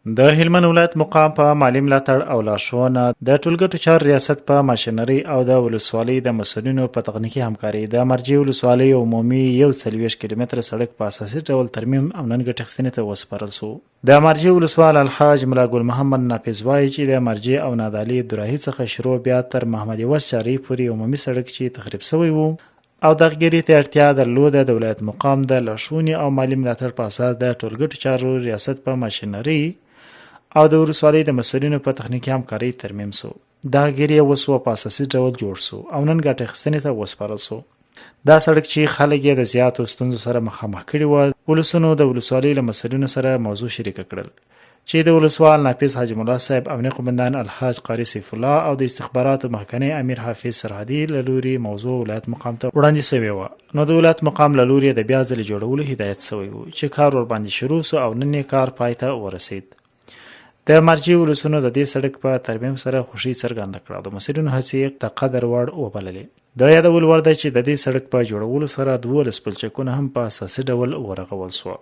د هلمند ولایت مقام په مالی ملاتړ او لارښوونه د ټولګټو چارو ریاست په ماشینري او د ولسوالۍ د مسؤلینو په تخنیکي همکاري د مرجع ولسوالۍ عمومي 140 کیلومتره سړک په اساسي ډول ترمیم او ننګټ اخیستنې ته وسپارل سو. د مرجع ولسوال الحاج ملا ګل محمد نافذ وایي چې د مرجع او نادعلي دراهي څخه شروع بیا تر محمد یوس چاري پورې عمومي سړک چې تخریب شوی وو او دغه ته اړتیا درلوده د ولایت مقام د لارښوونې او مالی ملاتړ په اساس د ټولګټو چارو ریاست په ماشینري او د ولسوالۍ د مسؤلینو په تخنیکي همکارۍ ترمیم سو. دا ګیرې وسو په اساسي ډول جوړ سو او نن ګټه اخیستنې ته وسپارل سو. دا سړک چې خلک یې د زیاتو ستونزو سره مخامخ کړي وو، ولسونو د ولسوالۍ له مسؤلینو سره موضوع شریکه کړل چې د ولسوال نافذ حاجي مولا صاحب، امنیه قومندان الحاج قاری سیف الله او د استخباراتو محکمې امیر حافظ سرحدي له لوري موضوع ولایت مقام ته وړاندې شوې وه. نو د ولایت مقام له لوري د بیا ځلې جوړولو هدایت شوی و چې کار ورباندې شروع سو او نن یې کار پای ته ورسید. د مرجع ولسونو د دې سړک په ترمیم سره خوشي څرګنده کړه. د مسؤلینو هڅې د قدر وړ وبللې. د یادول وړ ده چې د دې سړک په جوړولو سره 12 پلچکونه هم په اساسي ډول ورغول سو.